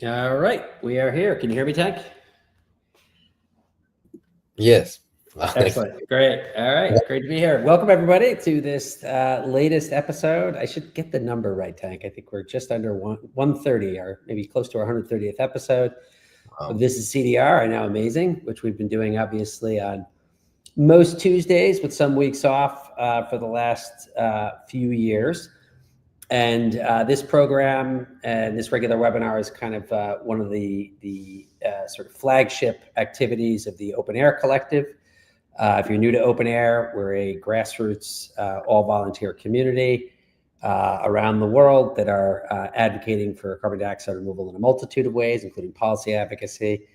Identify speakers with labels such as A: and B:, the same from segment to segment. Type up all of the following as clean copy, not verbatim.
A: All right, we are here. Can you hear me, Tank?
B: Yes.
A: Excellent. Great. All right. Great to be here. Welcome, everybody, to this latest episode. I should get the number right, Tank. I think we're just under 130 or maybe close to our 130th episode of This Is CDR. I know, amazing, which we've been doing, obviously, on most Tuesdays with some weeks off for the last few years. And this program and this regular webinar is kind of one of the sort of flagship activities of the Open Air Collective. If you're new to Open Air, we're a grassroots, all-volunteer community around the world that are advocating for carbon dioxide removal in a multitude of ways, including policy advocacy.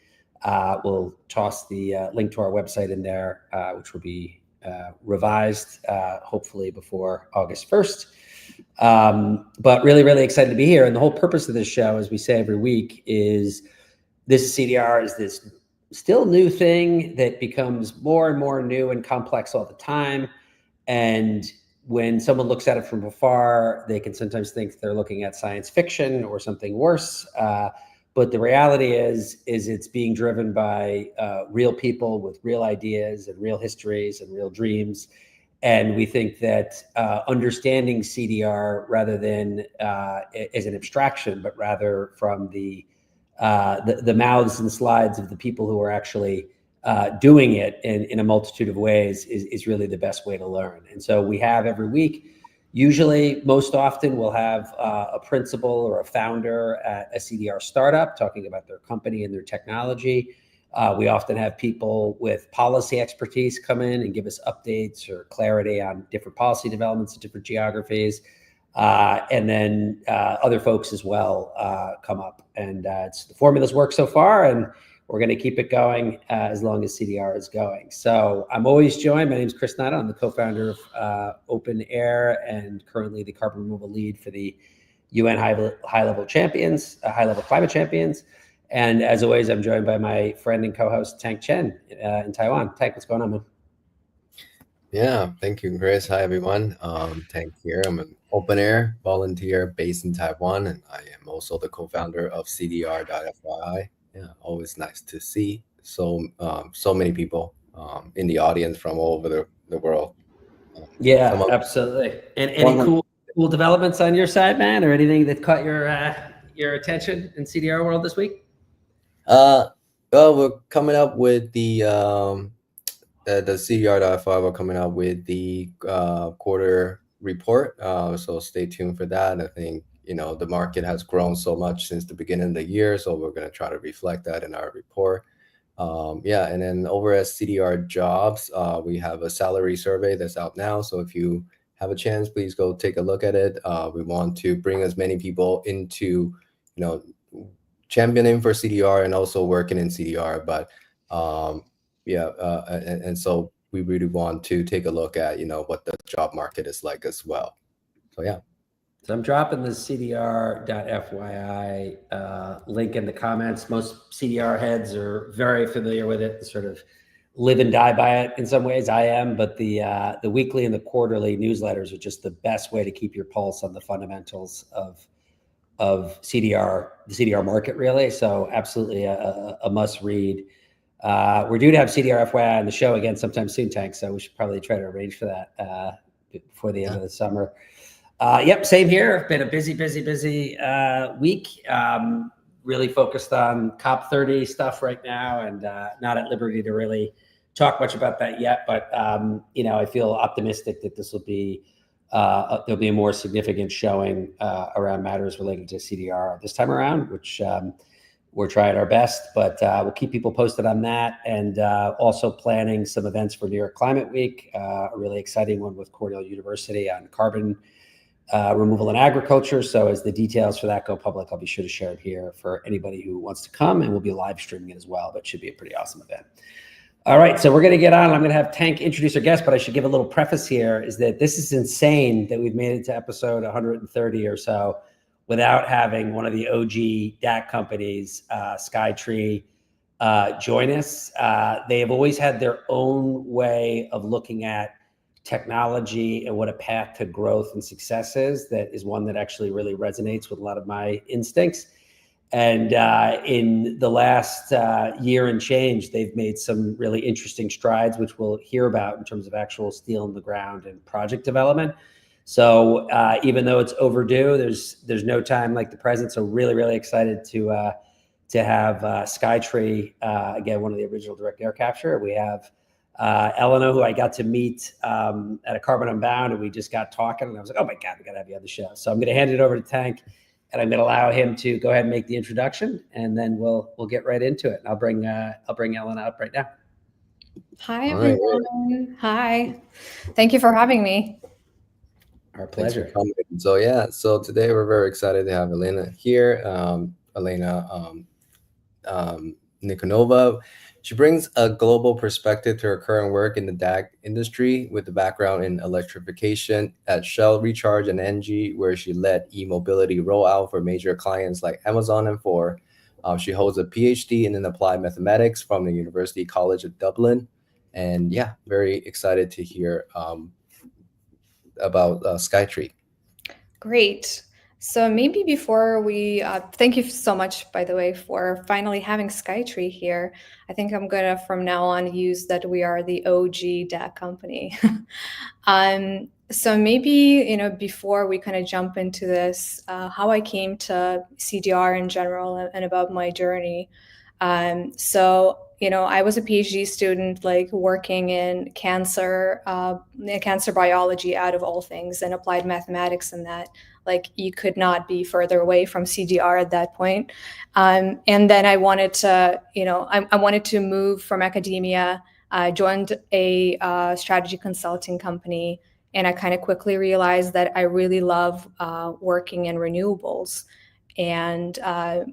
A: We'll toss the link to our website in there, which will be revised hopefully before August 1st. But really, really excited to be here. And the whole purpose of this show, as we say every week, is This CDR is this still new thing that becomes more and more new and complex all the time. And when someone looks at it from afar, they can sometimes think they're looking at science fiction or something worse. But the reality is it's being driven by real people with real ideas and real histories and real dreams. And we think that understanding CDR rather than as an abstraction, but rather from the mouths and slides of the people who are actually doing it in a multitude of ways is really the best way to learn. And so we have every week, usually most often we'll have a principal or a founder at a CDR startup talking about their company and their technology. We often have people with policy expertise come in and give us updates or clarity on different policy developments in different geographies. And then other folks as well come up. And the formulas work so far, and we're going to keep it going as long as CDR is going. So I'm always joined. My name is Chris Nada. I'm the co-founder of Open Air and currently the carbon removal lead for the UN high-level climate champions. And as always, I'm joined by my friend and co-host, Tank Chen in Taiwan. Tank, what's going on, man?
B: Yeah, thank you, Chris. Hi, everyone. Tank here. I'm an Open Air volunteer based in Taiwan, and I am also the co-founder of CDR.FYI. Yeah, always nice to see so many people in the audience from all over the world.
A: Yeah, absolutely. And any cool developments on your side, man, or anything that caught your attention in CDR world this week?
B: Well, we're coming up with the CDR.FYI. We're coming up with the quarter report. So stay tuned for that. I think the market has grown so much since the beginning of the year, so we're going to try to reflect that in our report. Yeah, and then over at CDR Jobs, we have a salary survey that's out now. So if you have a chance, please go take a look at it. We want to bring as many people into, championing for CDR and also working in CDR. But and so we really want to take a look at, what the job market is like as well. So, yeah.
A: So I'm dropping the CDR.FYI link in the comments. Most CDR heads are very familiar with it, sort of live and die by it in some ways. I am, but the weekly and the quarterly newsletters are just the best way to keep your pulse on the fundamentals of CDR, the CDR market, really. So absolutely a must read. We're due to have CDR FYI on the show again sometime soon, Tank. So we should probably try to arrange for that before the end of the summer. Yep, same here. Been a busy week. Really focused on COP30 stuff right now, and not at liberty to really talk much about that yet. But I feel optimistic that this will be there'll be a more significant showing around matters related to CDR this time around, which we're trying our best. But we'll keep people posted on that, and also planning some events for New York Climate Week. A really exciting one with Cornell University on carbon removal in agriculture. So as the details for that go public, I'll be sure to share it here for anybody who wants to come, and we'll be live streaming it as well. But it should be a pretty awesome event. All right, so we're going to get on. I'm going to have Tank introduce our guest, but I should give a little preface here, is that this is insane that we've made it to episode 130 or so without having one of the OG DAC companies, SkyTree, join us. They have always had their own way of looking at technology and what a path to growth and success is. That is one that actually really resonates with a lot of my instincts. And in the last year and change, they've made some really interesting strides, which we'll hear about in terms of actual steel in the ground and project development. So even though it's overdue, there's no time like the present. So really excited to have SkyTree, again, one of the original direct air capture. We have Elena, who I got to meet at a Carbon Unbound, and we just got talking, and I was like, oh my God, we gotta have you on the show. So I'm gonna hand it over to Tank, and I'm gonna allow him to go ahead and make the introduction, and then we'll get right into it. And I'll bring Elena up right now.
C: Hi, everyone. Hi. Thank you for having me.
A: Our pleasure.
B: Thanks for coming. So today we're very excited to have Elena here. Elena Nikonova. She brings a global perspective to her current work in the DAC industry with a background in electrification at Shell Recharge and Engie, where she led e-mobility rollout for major clients like Amazon and Ford. She holds a PhD in applied mathematics from the University College of Dublin. And yeah, very excited to hear about SkyTree.
C: Great. So maybe before we, thank you so much, by the way, for finally having SkyTree here. I think I'm gonna, from now on, use that we are the OG DAC company. So maybe, before we kind of jump into this, how I came to CDR in general and about my journey. So, I was a PhD student, like working in cancer biology out of all things, and applied mathematics and that. Like, you could not be further away from CDR at that point. And then I wanted to, I wanted to move from academia. I joined a strategy consulting company, and I kind of quickly realized that I really love working in renewables. And,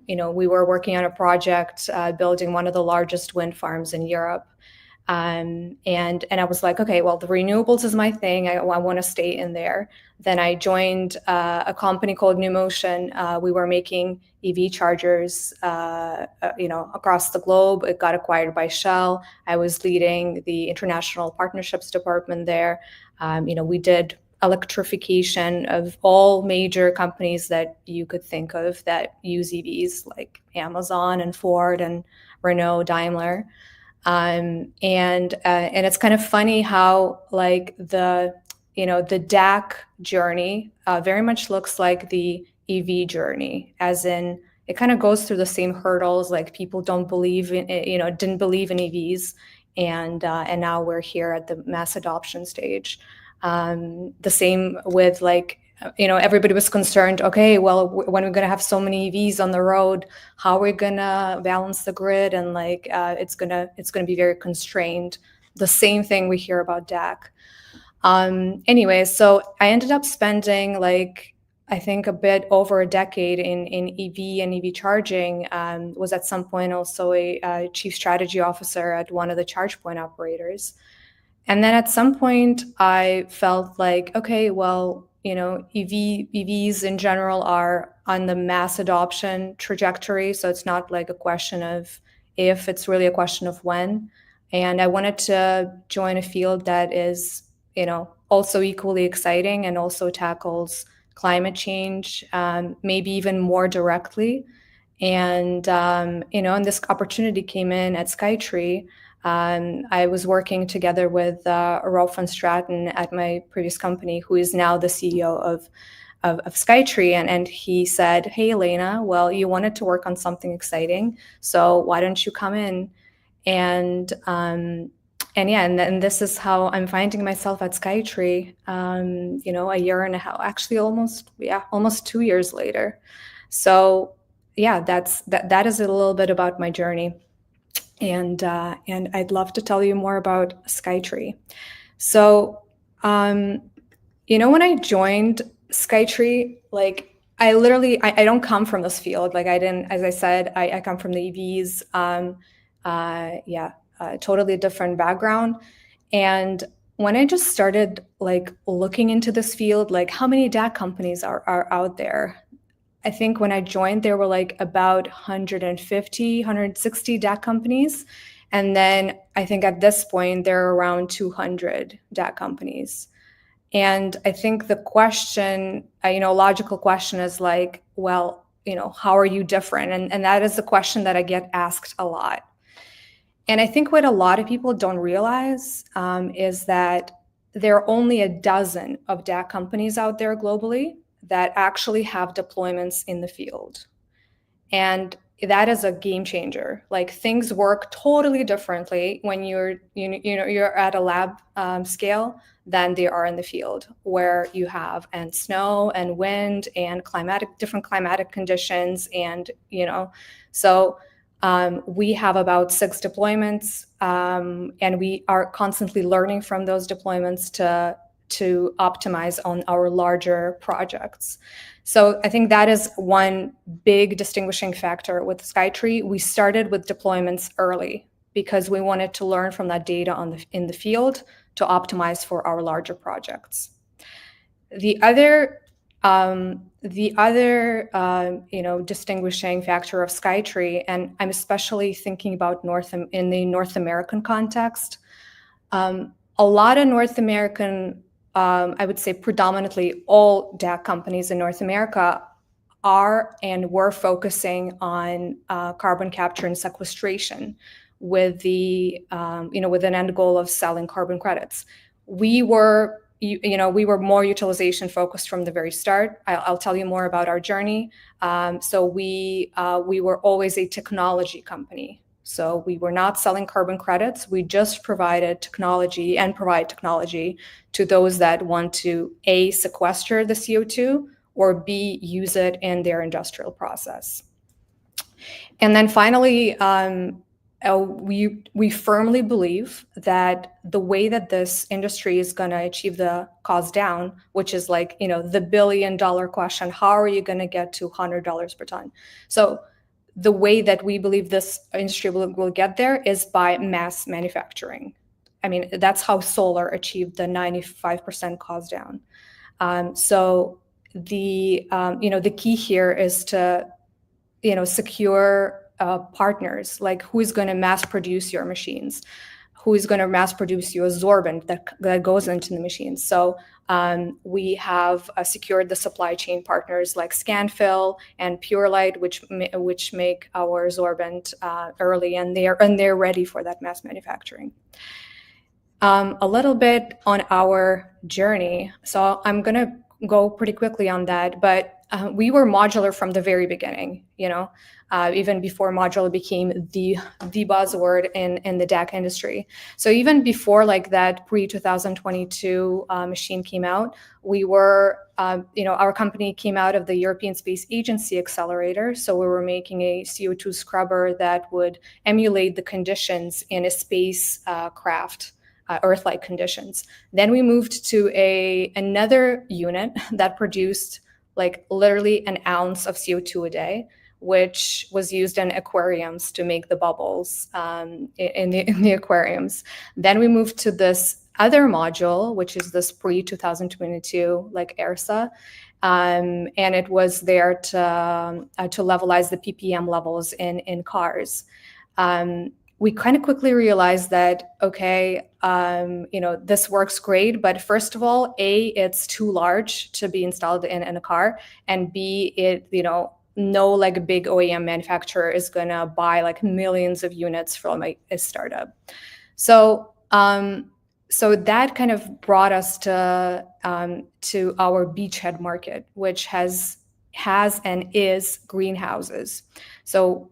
C: we were working on a project building one of the largest wind farms in Europe. And I was like, okay, well, the renewables is my thing. I want to stay in there. Then I joined a company called New Motion. We were making EV chargers, across the globe. It got acquired by Shell. I was leading the international partnerships department there. We did electrification of all major companies that you could think of that use EVs, like Amazon and Ford and Renault, Daimler. And it's kind of funny how, like, the DAC journey very much looks like the EV journey, as in it kind of goes through the same hurdles. Like, people don't believe in, didn't believe in EVs, and now we're here at the mass adoption stage. The same with, like, everybody was concerned, okay, well, when we're going to have so many EVs on the road, how are we going to balance the grid? And like, it's going to be very constrained. The same thing we hear about DAC. Anyway, so I ended up spending, like, I think a bit over a decade in EV and EV charging. Was at some point also a chief strategy officer at one of the charge point operators. And then at some point I felt like, okay, well, EVs in general are on the mass adoption trajectory. So it's not like a question of if, it's really a question of when. And I wanted to join a field that is, also equally exciting and also tackles climate change, maybe even more directly. And, and this opportunity came in at SkyTree. I was working together with Rolf van Straten at my previous company, who is now the CEO of SkyTree. And he said, hey, Elena, well, you wanted to work on something exciting, so why don't you come in? And this is how I'm finding myself at SkyTree, a year and a half, actually almost 2 years later. So yeah, that is a little bit about my journey. And I'd love to tell you more about SkyTree. So, when I joined SkyTree, like, I don't come from this field. Like, as I said, I come from the EVs, totally different background. And when I just started, like, looking into this field, like, how many DAC companies are out there? I think when I joined, there were like about 150, 160 DAC companies. And then I think at this point, there are around 200 DAC companies. And I think the question, logical question is like, well, how are you different? And that is the question that I get asked a lot. And I think what a lot of people don't realize is that there are only a dozen of DAC companies out there globally that actually have deployments in the field. And that is a game changer. Like, things work totally differently when you're at a lab scale than they are in the field, where you have snow and wind and different climatic conditions. And so we have about 6 deployments, and we are constantly learning from those deployments to optimize on our larger projects. So I think that is one big distinguishing factor with SkyTree. We started with deployments early because we wanted to learn from that data in the field to optimize for our larger projects. The other distinguishing factor of SkyTree, and I'm especially thinking about in the North American context, a lot of North American, I would say predominantly all DAC companies in North America are and were focusing on carbon capture and sequestration with with an end goal of selling carbon credits. We were more utilization focused from the very start. I'll tell you more about our journey. So we were always a technology company. So we were not selling carbon credits. We just provided technology and provide technology to those that want to A, sequester the CO2, or B, use it in their industrial process. And then finally, we firmly believe that the way that this industry is going to achieve the cost down, which is like, the billion-dollar question, how are you going to get to $100 per ton? So the way that we believe this industry will get there is by mass manufacturing. I mean, that's how solar achieved the 95% cost down. So the key here is to, secure partners, like who is going to mass produce your machines, who is going to mass produce your absorbent that goes into the machines. So we have secured the supply chain partners like Scanfill and Purelight, which make our absorbent early, and they're ready for that mass manufacturing. A little bit on our journey. So I'm going to go pretty quickly on that, but we were modular from the very beginning, even before modular became the buzzword in the DAC industry. So even before like that pre-2022 machine came out, we were, our company came out of the European Space Agency accelerator. So we were making a CO2 scrubber that would emulate the conditions in a space craft. Earth-like conditions. Then we moved to another unit that produced like literally an ounce of CO2 a day, which was used in aquariums to make the bubbles in the aquariums. Then we moved to this other module, which is this pre-2022 like ERSA, and it was there to levelize the ppm levels in cars. We kind of quickly realized that, okay, this works great, but first of all, A, it's too large to be installed in a car, and B, no like a big OEM manufacturer is going to buy like millions of units from a startup. So that kind of brought us to our beachhead market, which has and is greenhouses. So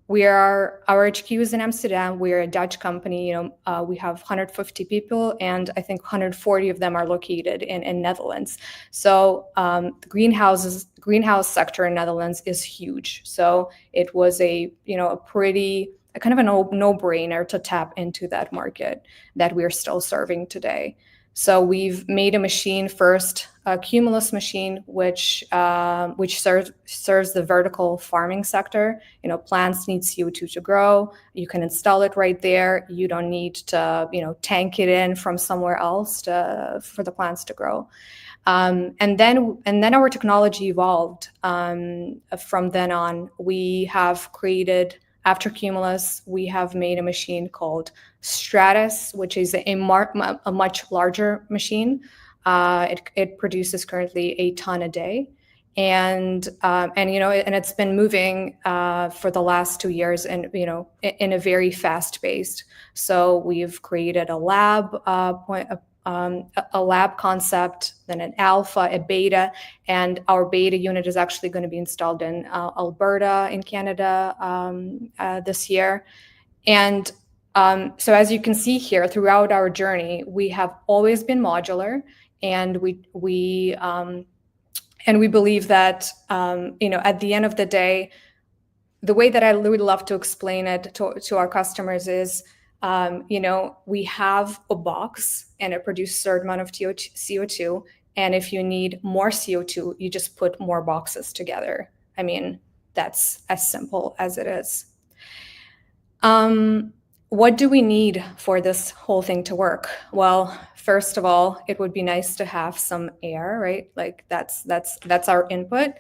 C: our HQ is in Amsterdam. We're a Dutch company. We have 150 people, and I think 140 of them are located in Netherlands. So the greenhouse sector in Netherlands is huge. So it was a pretty kind of a no-brainer to tap into that market that we're still serving today. So we've made a machine first, a Cumulus machine, which serves the vertical farming sector. Plants need CO2 to grow. You can install it right there. You don't need to, tank it in from somewhere else for the plants to grow. And then our technology evolved. From then on, we have created. After Cumulus, we have made a machine called Stratus, which is a much larger machine. It produces currently a ton a day. and it's been moving for the last 2 years, and in a very fast paced. So we've created a lab a lab concept, then an alpha, a beta, and our beta unit is actually going to be installed in Alberta in Canada this year. And so as you can see here, throughout our journey, we have always been modular, and we believe that at the end of the day, the way that I would love to explain it to our customers is, we have a box and it produces a certain amount of CO2. And if you need more CO2, you just put more boxes together. I mean, that's as simple as it is. What do we need for this whole thing to work? Well, first of all, it would be nice to have some air, right? Like that's our input.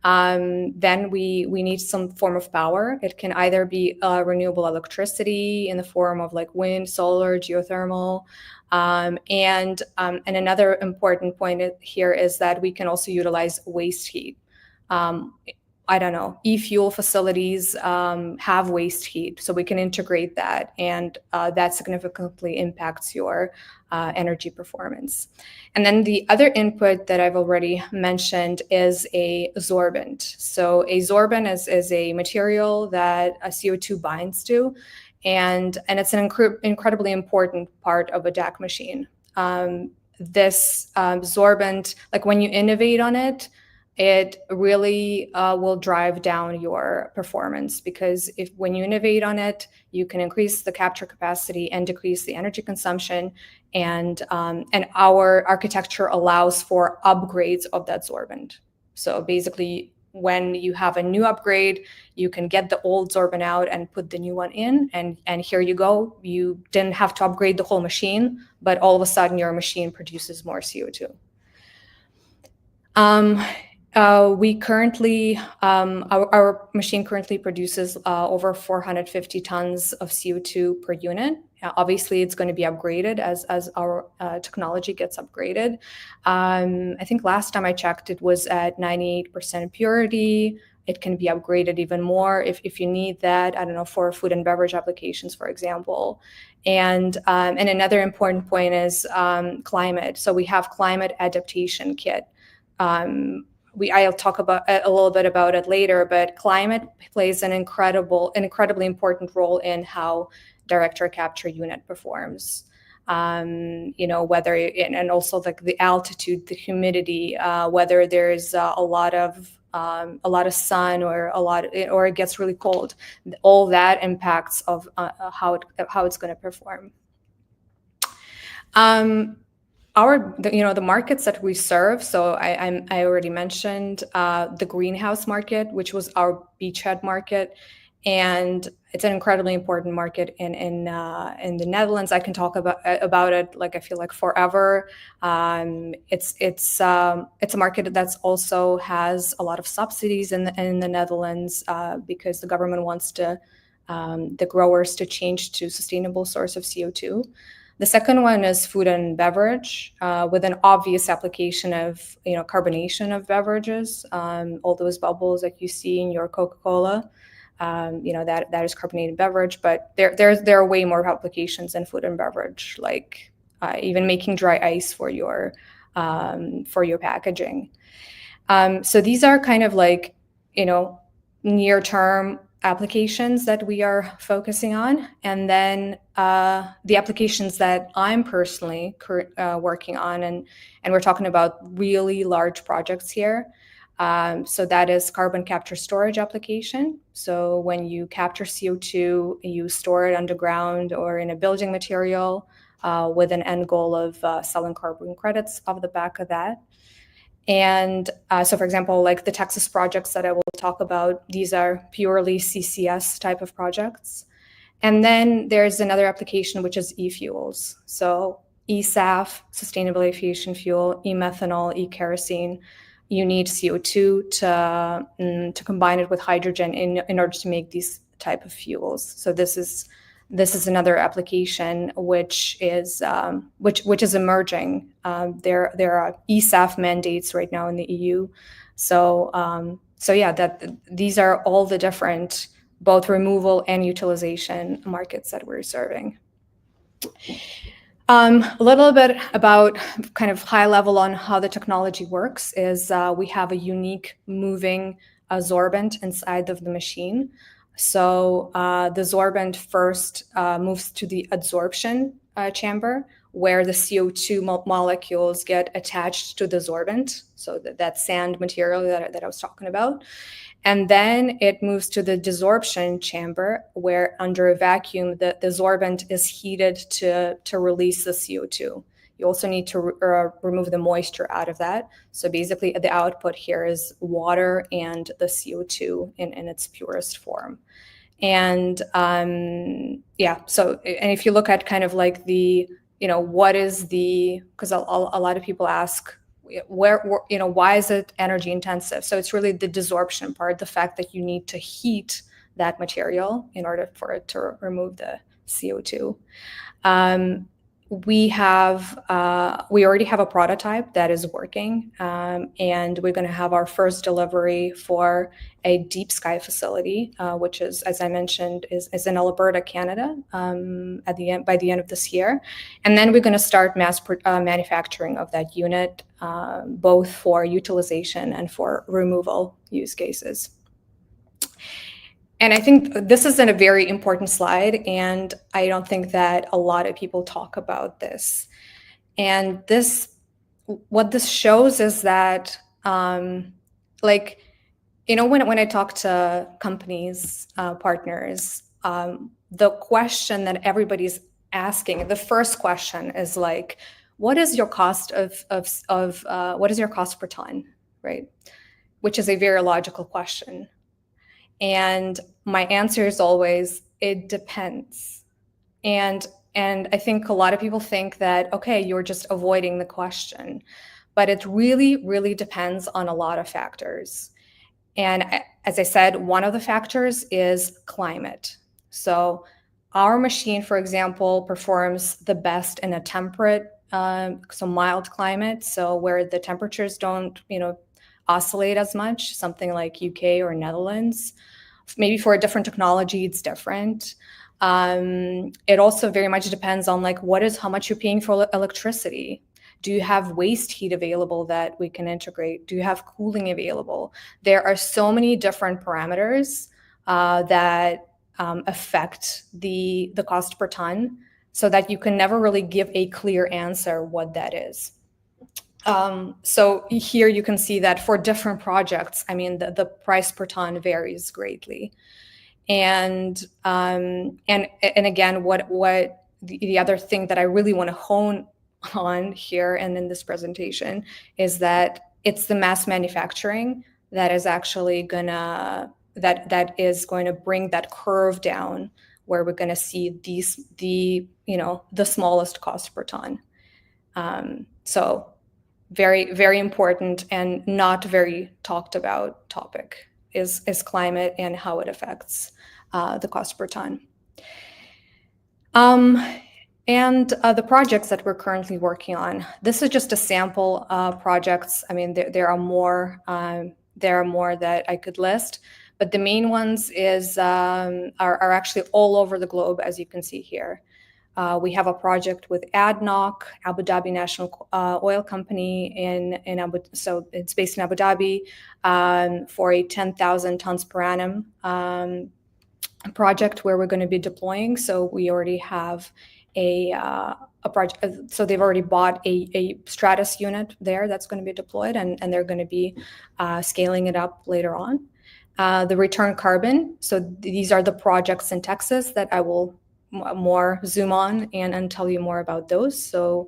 C: Then we need some form of power. It can either be renewable electricity in the form of like wind, solar, geothermal. And another important point here is that we can also utilize waste heat. I don't know, e-fuel facilities have waste heat, so we can integrate that, and that significantly impacts your energy performance. And then the other input that I've already mentioned is a sorbent. So a sorbent is a material that a CO2 binds to, and it's an incredibly important part of a DAC machine. This sorbent, like when you innovate on it, it really will drive down your performance, because when you innovate on it, you can increase the capture capacity and decrease the energy consumption. And our architecture allows for upgrades of that sorbent. So basically, when you have a new upgrade, you can get the old sorbent out and put the new one in, and here you go. You didn't have to upgrade the whole machine, but all of a sudden your machine produces more CO2. We currently, our machine currently produces over 450 tons of CO2 per unit. Obviously, it's going to be upgraded as our technology gets upgraded. I think last time I checked, it was at 98% purity. It can be upgraded even more if you need that, I don't know, for food and beverage applications, for example. And another important point is climate. So we have climate adaptation kit. I'll talk about a little bit about it later, but climate plays an incredibly important role in how direct air capture unit performs. Whether and also like the altitude, the humidity, whether there's a lot of sun or it gets really cold, all that impacts of how it's going to perform. The markets that we serve. So I already mentioned the greenhouse market, which was our beachhead market, and it's an incredibly important market in the Netherlands. I can talk about it like I feel like forever. It's a market that's also has a lot of subsidies in the Netherlands because the government wants the growers to change to sustainable source of CO2. The second one is food and beverage, with an obvious application of carbonation of beverages. All those bubbles that you see in your Coca-Cola, that is carbonated beverage. But there are way more applications in food and beverage, like even making dry ice for your packaging. So these are kind of like near-term applications that we are focusing on, and then the applications that I'm personally working on, and we're talking about really large projects here. So that is carbon capture storage application. So when you capture CO2, you store it underground or in a building material with an end goal of selling carbon credits off the back of that. And so, for example, like the Texas projects that I will talk about, these are purely CCS type of projects. And then there's another application, which is e-fuels. So e-SAF, sustainable aviation fuel, e-methanol, e-kerosene. You need CO2 to combine it with hydrogen in order to make these type of fuels. So this is this is another application which is emerging. There are ESAF mandates right now in the EU. So these are all the different both removal and utilization markets that we're serving. A little bit about kind of high level on how the technology works is we have a unique moving sorbent inside of the machine. So the sorbent first moves to the adsorption chamber, where the CO2 molecules get attached to the sorbent, so that sand material that I was talking about. And then it moves to the desorption chamber, where under a vacuum, the sorbent is heated to release the CO2. You also need to remove the moisture out of that. So basically, the output here is water and the CO2 in its purest form. And and if you look at kind of like the, what is the, because a lot of people ask, why is it energy intensive? So it's really the desorption part, the fact that you need to heat that material in order for it to remove the CO2. We already have a prototype that is working, and we're going to have our first delivery for a deep sky facility, which is, as I mentioned, is in Alberta, Canada, by the end of this year. And then we're going to start mass manufacturing of that unit, both for utilization and for removal use cases. And I think this is a very important slide, and I don't think that a lot of people talk about this. And what this shows is that, when I talk to companies, partners, the question that everybody's asking, the first question is like, what is your cost what is your cost per ton, right? Which is a very logical question. And my answer is always, it depends. And I think a lot of people think that, okay, you're just avoiding the question, but it really, really depends on a lot of factors. And as I said, one of the factors is climate. So our machine, for example, performs the best in a temperate, so mild climate. So where the temperatures don't, oscillate as much, something like UK or Netherlands. Maybe for a different technology, it's different. It also very much depends on how much you're paying for electricity. Do you have waste heat available that we can integrate? Do you have cooling available? There are so many different parameters that affect the cost per ton, so that you can never really give a clear answer what that is. So here you can see that for different projects, the price per ton varies greatly. And again, what the other thing that I really want to hone on here and in this presentation is that it's the mass manufacturing that is actually that is going to bring that curve down, where we're going to see the smallest cost per ton. So very, very important and not very talked about topic is climate and how it affects the cost per ton. And the projects that we're currently working on. This is just a sample projects. There are more. There are more that I could list, but the main ones are actually all over the globe, as you can see here. We have a project with ADNOC, Abu Dhabi National Oil Company, so it's based in Abu Dhabi, for a 10,000 tons per annum project where we're going to be deploying. So we already have a project. So they've already bought a Stratus unit there that's going to be deployed, and they're going to be scaling it up later on. The return carbon. So these are the projects in Texas that I will more zoom on and tell you more about those. So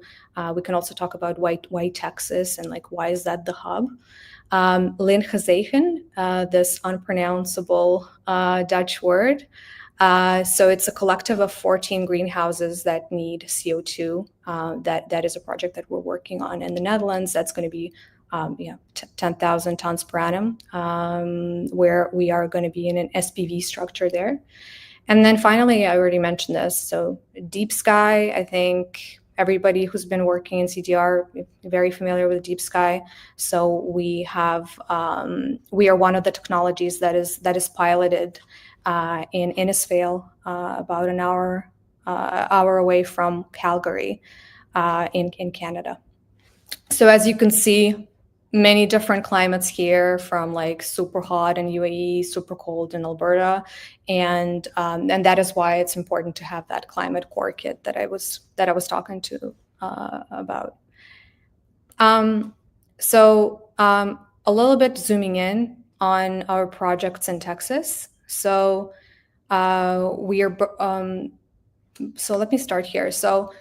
C: we can also talk about why Texas and why is that the hub. Linkgezegen, this unpronounceable Dutch word. So it's a collective of 14 greenhouses that need CO2. That is a project that we're working on in the Netherlands. That's going to be 10,000 tons per annum, where we are going to be in an SPV structure there. And then finally, I already mentioned this. So deep sky, I think everybody who's been working in CDR very familiar with deep sky. So we are one of the technologies that is piloted in Innisfail, about an hour away from Calgary, in Canada. So as you can see, many different climates here, from like super hot in UAE, super cold in Alberta, and that is why it's important to have that climate core kit that I was talking to about. A little bit zooming in on our projects in Texas. So so let me start here. So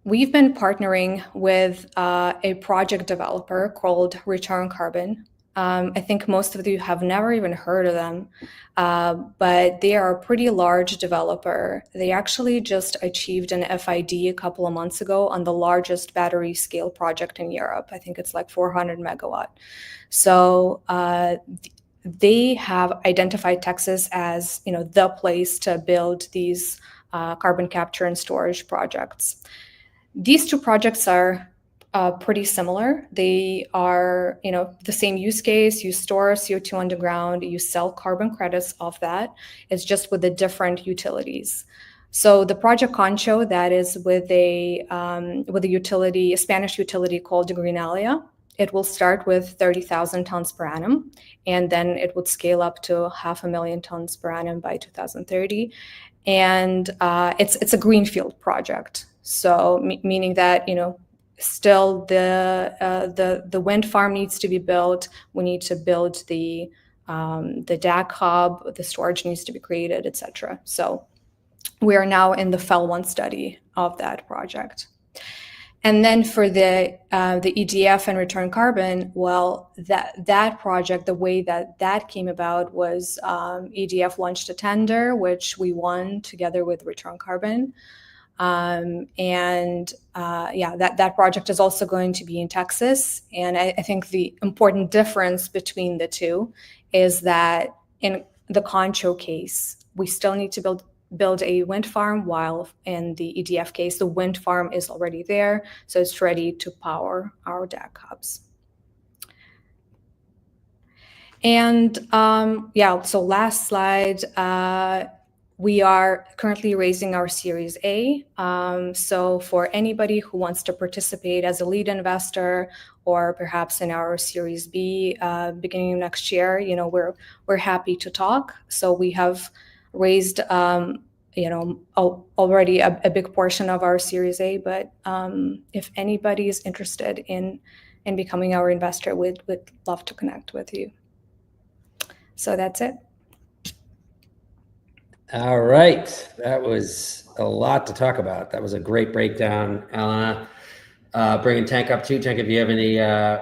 C: we've been partnering with a project developer called Return Carbon. I think most of you have never even heard of them, but they are a pretty large developer. They actually just achieved an FID a couple of months ago on the largest battery scale project in Europe. I think it's like 400 megawatt. So they have identified Texas as, the place to build these carbon capture and storage projects. These two projects are pretty similar. They are, the same use case. You store CO2 underground, you sell carbon credits off that. It's just with the different utilities. So the project Concho, that is with a utility, a Spanish utility called Greenalia. It will start with 30,000 tons per annum, and then it would scale up to 500,000 tons per annum by 2030. And it's a greenfield project. So meaning that, still the wind farm needs to be built. We need to build the DAC hub, the storage needs to be created, etc. So we are now in the FEL 1 study of that project. And then for the EDF and Return Carbon, well, that project, the way that came about was EDF launched a tender, which we won together with Return Carbon. That project is also going to be in Texas. And I think the important difference between the two is that in the Concho case, we still need to build a wind farm, while in the EDF case, the wind farm is already there. So it's ready to power our DAC hubs. And so last slide, we are currently raising our Series A. So for anybody who wants to participate as a lead investor, or perhaps in our Series B beginning of next year, we're happy to talk. So we have raised, already a big portion of our Series A. But if anybody is interested in becoming our investor, we'd love to connect with you. So that's it.
A: All right, that was a lot to talk about. That was a great breakdown, Elena. Bringing Tank up too. Tank, if you have any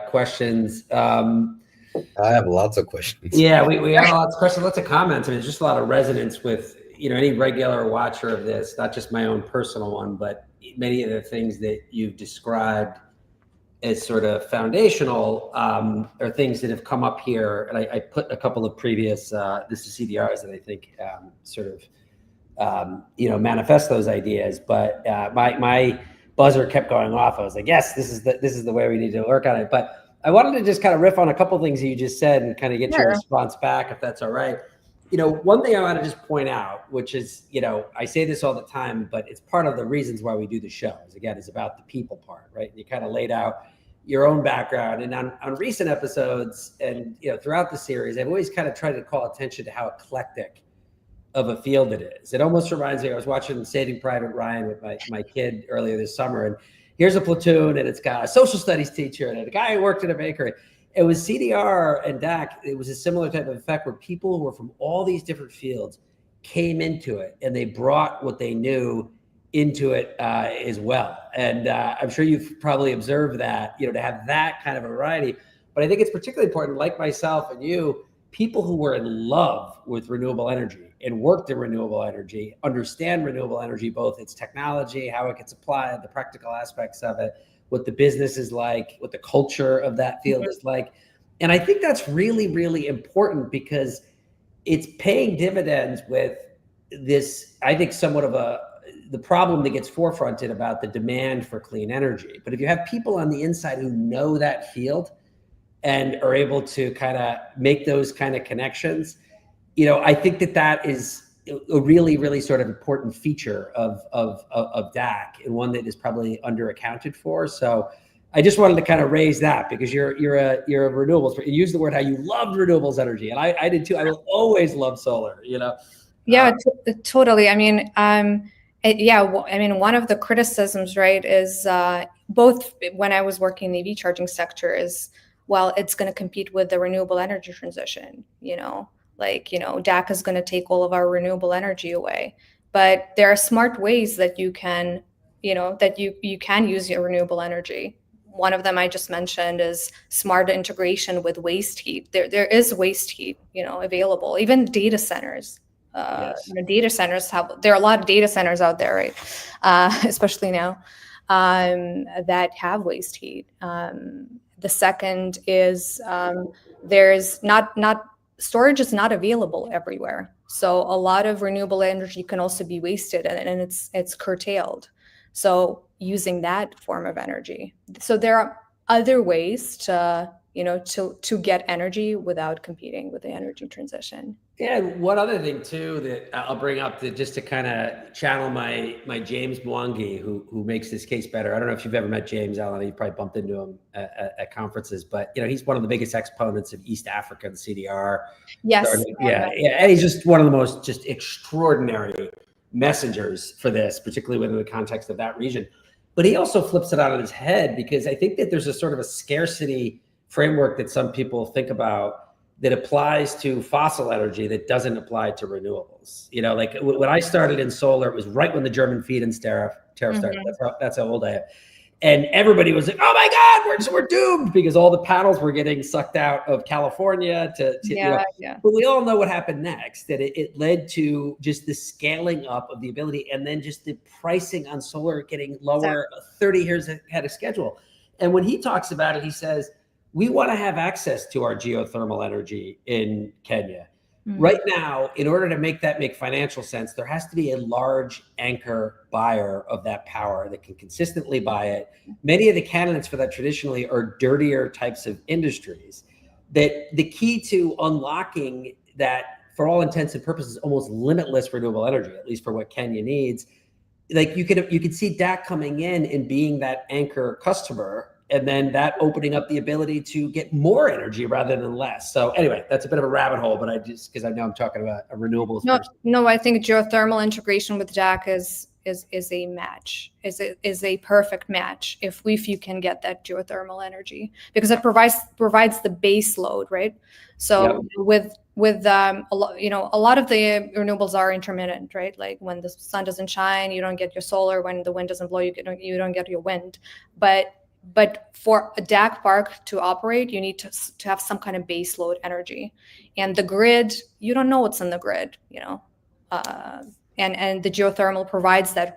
A: questions.
B: I have lots of questions.
A: Yeah, we have lots of questions, lots of comments. I mean, there's just a lot of resonance with any regular watcher of this, not just my own personal one, but many of the things that you've described as sort of foundational are things that have come up here. And I put a couple of previous This Is CDRs that I think manifest those ideas. But my buzzer kept going off. I was like, yes, this is the way we need to work on it. But I wanted to just kind of riff on a couple of things that you just said and kind of get your response back, if that's all right. One thing I want to just point out, which is, I say this all the time, but it's part of the reasons why we do the show, is about the people part, right? And you kind of laid out your own background, and on recent episodes and throughout the series, I've always kind of tried to call attention to how eclectic of a field it is. It almost reminds me, I was watching Saving Private Ryan with my kid earlier this summer, and here's a platoon, and it's got a social studies teacher and a guy who worked at a bakery. It was CDR and DAC. It was a similar type of effect where people who were from all these different fields came into it, and they brought what they knew into it as well. And I'm sure you've probably observed that, to have that kind of variety. But I think it's particularly important, like myself and you, people who were in love with renewable energy and worked in renewable energy, understand renewable energy, both its technology, how it gets applied, the practical aspects of it, what the business is like, what the culture of that field is like. And I think that's really, really important, because it's paying dividends with this, I think, somewhat of the problem that gets forefronted about the demand for clean energy. But if you have people on the inside who know that field and are able to kind of make those kind of connections, I think that is a really, really sort of important feature of DAC, and one that is probably under accounted for. So I just wanted to kind of raise that, because you're a renewables. You use the word how you loved renewables energy, and I did too. I will always love solar.
C: Yeah, totally. I mean, one of the criticisms, right, is both when I was working in the EV charging sector is, well, it's going to compete with the renewable energy transition. DAC is going to take all of our renewable energy away. But there are smart ways that you can, you can use your renewable energy. One of them I just mentioned is smart integration with waste heat. There is waste heat, available. Even data centers.
A: Yes.
C: Data centers there are a lot of data centers out there, right? Especially now, that have waste heat. The second is there's not storage is not available everywhere. So a lot of renewable energy can also be wasted, and it's curtailed. So using that form of energy. So there are other ways to get energy without competing with the energy transition.
A: Yeah, and one other thing too that I'll bring up, that just to kind of channel my James Mwangi, who makes this case better. I don't know if you've ever met James, Elena. You probably bumped into him at conferences, but he's one of the biggest exponents of East African CDR.
C: Yes.
A: Yeah, and he's just one of the most just extraordinary messengers for this, particularly within the context of that region. But he also flips it out on his head, because I think that there's a sort of a scarcity framework that some people think about that applies to fossil energy that doesn't apply to renewables. Like when I started in solar, it was right when the German feed-in tariff started. That's how old I am. And everybody was like, "Oh my God, we're doomed," because all the panels were getting sucked out of California
C: Yeah.
A: But we all know what happened next, that it led to just the scaling up of the ability, and then just the pricing on solar getting lower 30 years ahead of schedule. And when he talks about it, he says, we want to have access to our geothermal energy in Kenya. Right now, in order to make that make financial sense, there has to be a large anchor buyer of that power that can consistently buy it. Many of the candidates for that traditionally are dirtier types of industries. That the key to unlocking that, for all intents and purposes, almost limitless renewable energy, at least for what Kenya needs, like you could see DAC coming in and being that anchor customer, and then that opening up the ability to get more energy rather than less. So anyway, that's a bit of a rabbit hole, but because I know I'm talking about a renewables person.
C: No, I think geothermal integration with DAC is a match, is a perfect match if you can get that geothermal energy, because it provides the base load, right? So with a lot of the renewables are intermittent, right? Like when the sun doesn't shine, you don't get your solar. When the wind doesn't blow, you don't get your wind. But for a DAC park to operate, you need to have some kind of base load energy, and the grid, you don't know what's in the grid, and the geothermal provides that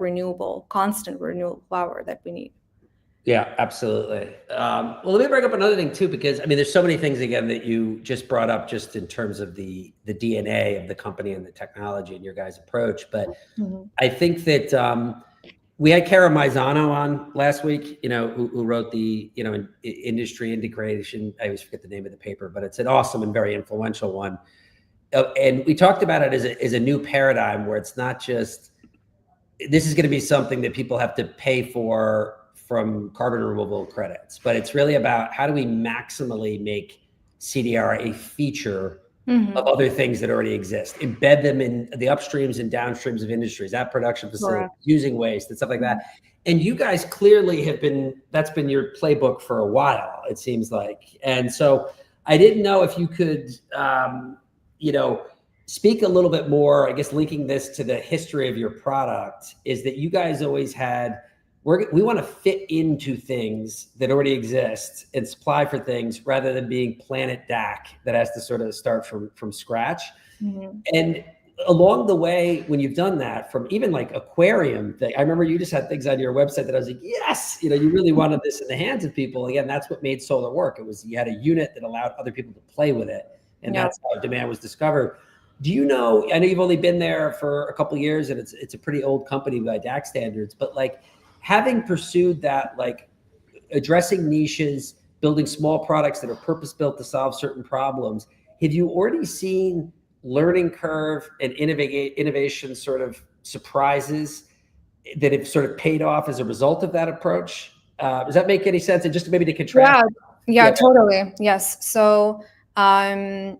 C: constant renewable power that we need.
A: Yeah, absolutely. Well, let me bring up another thing too, because there's so many things again that you just brought up, just in terms of the DNA of the company and the technology and your guys' approach. But I think that we had Kara Maizano on last week, who wrote the, industry integration. I always forget the name of the paper, but it's an awesome and very influential one. And we talked about it as a new paradigm, where it's not just, this is going to be something that people have to pay for from carbon removal credits, but it's really about how do we maximally make CDR a feature of other things that already exist, embed them in the upstreams and downstreams of industries, at production facilities, using waste and stuff like that. And you guys clearly that's been your playbook for a while, it seems like. And so I didn't know if you could, speak a little bit more, I guess, linking this to the history of your product, is that you guys always had, we want to fit into things that already exist and supply for things, rather than being Planet DAC that has to sort of start from scratch. And along the way, when you've done that, from even like aquarium thing, I remember you just had things on your website that I was like, yes, you really wanted this in the hands of people. Again, that's what made solar work. It was, you had a unit that allowed other people to play with it. And that's how demand was discovered. Do you know, I know you've only been there for a couple of years and it's a pretty old company by DAC standards, but like having pursued that, like addressing niches, building small products that are purpose-built to solve certain problems, have you already seen learning curve and innovation sort of surprises that have sort of paid off as a result of that approach? Does that make any sense? And just maybe to contrast.
C: Yeah, totally. Yes. So, and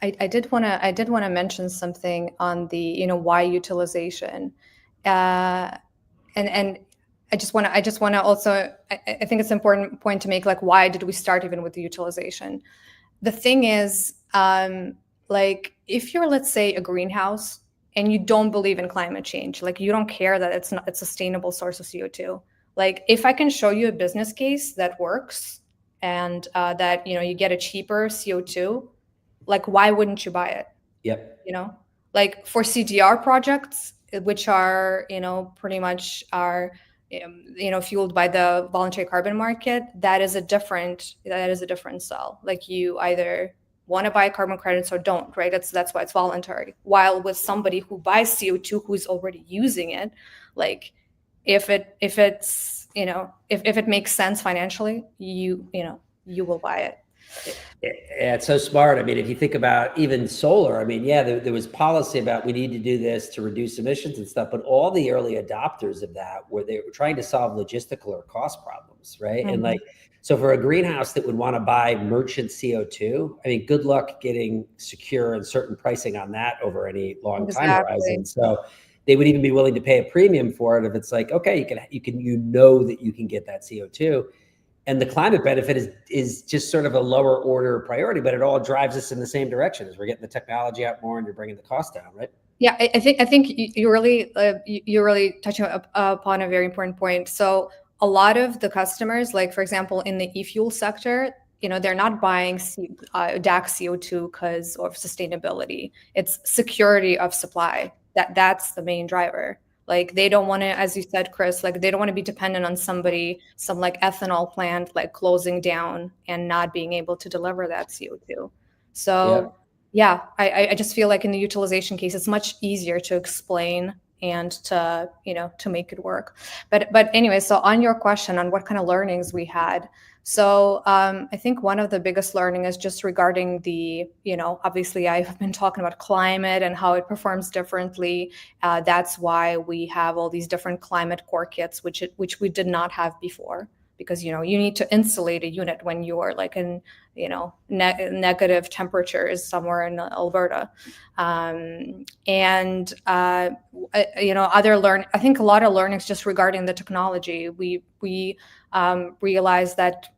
C: I did want to mention something on the, why utilization, and I just want to also, I think it's an important point to make, like, why did we start even with the utilization? The thing is, like, if you're, let's say, a greenhouse and you don't believe in climate change, like you don't care that it's not a sustainable source of CO2. Like, if I can show you a business case that works and that, you get a cheaper CO2, like, why wouldn't you buy it?
A: Yep.
C: Like for CDR projects, which are, pretty much are, fueled by the voluntary carbon market, that is a different sell. Like, you either want to buy carbon credits or don't, right? That's why it's voluntary. While with somebody who buys CO2 who's already using it, like if it's if it makes sense financially, you will buy it.
A: Yeah, it's so smart. I mean, if you think about even solar, I mean, yeah, there was policy about we need to do this to reduce emissions and stuff, but all the early adopters of that they were trying to solve logistical or cost problems, right?
C: Mm-hmm.
A: And like, so for a greenhouse that would want to buy merchant CO2, I mean, good luck getting secure and certain pricing on that over any long time horizon. So they would even be willing to pay a premium for it if it's like, okay, you can that you can get that CO2. And the climate benefit is just sort of a lower order priority, but it all drives us in the same direction as we're getting the technology out more and you're bringing the cost down, right?
C: Yeah, I think you're really touching upon a very important point. So a lot of the customers, like for example, in the e-fuel sector, they're not buying DAC CO2 because of sustainability. It's security of supply. That's the main driver. Like, they don't want to, as you said, Chris, like they don't want to be dependent on some like ethanol plant, like closing down and not being able to deliver that CO2. So yeah, I just feel like in the utilization case, it's much easier to explain and to make it work. But anyway, so on your question on what kind of learnings we had. So I think one of the biggest learning is just regarding the, obviously I've been talking about climate and how it performs differently. That's why we have all these different climate core kits, which we did not have before, because, you need to insulate a unit when you're like in, negative temperatures somewhere in Alberta. I think a lot of learnings just regarding the technology. We realized that,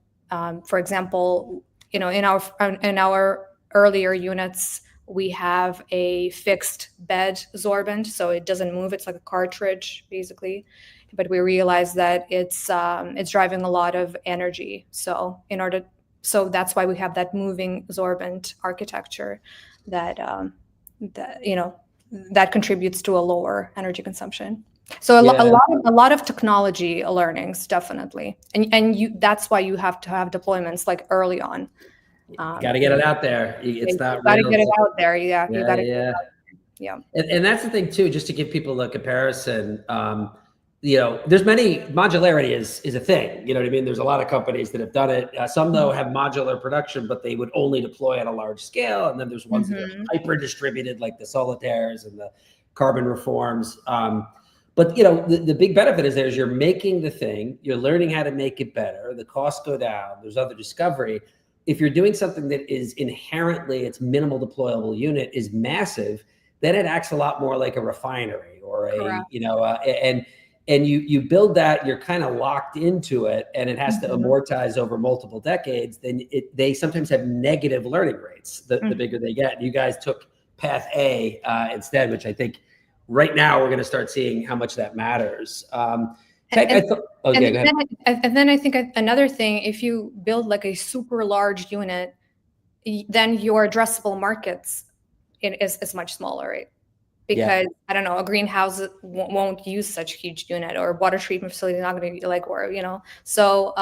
C: for example, in our earlier units, we have a fixed bed absorbent, so it doesn't move. It's like a cartridge, basically. But we realized that it's driving a lot of energy. So that's why we have that moving absorbent architecture that contributes to a lower energy consumption. So a lot of technology learnings, definitely, and that's why you have to have deployments like early on.
A: Got to get it out there. It's not.
C: Got to get it out there. Yeah, you got to.
A: Yeah.
C: Yeah.
A: And that's the thing too. Just to give people a comparison, there's many modularity is a thing. You know what I mean? There's a lot of companies that have done it. Some though have modular production, but they would only deploy at a large scale. And then there's ones that are hyper distributed, like the solitaires and the carbon reforms. But the big benefit is you're making the thing, you're learning how to make it better. The costs go down. There's other discovery. If you're doing something that is inherently its minimal deployable unit is massive, then it acts a lot more like a refinery or and you build that, you're kind of locked into it, and it has to amortize over multiple decades. Then they sometimes have negative learning rates the bigger they get. You guys took path A instead, which I think right now we're going to start seeing how much that matters. Go ahead.
C: And then I think another thing, if you build like a super large unit, then your addressable markets is much smaller, right? Because I don't know, a greenhouse won't use such huge unit, or water treatment facility is not going to be like, So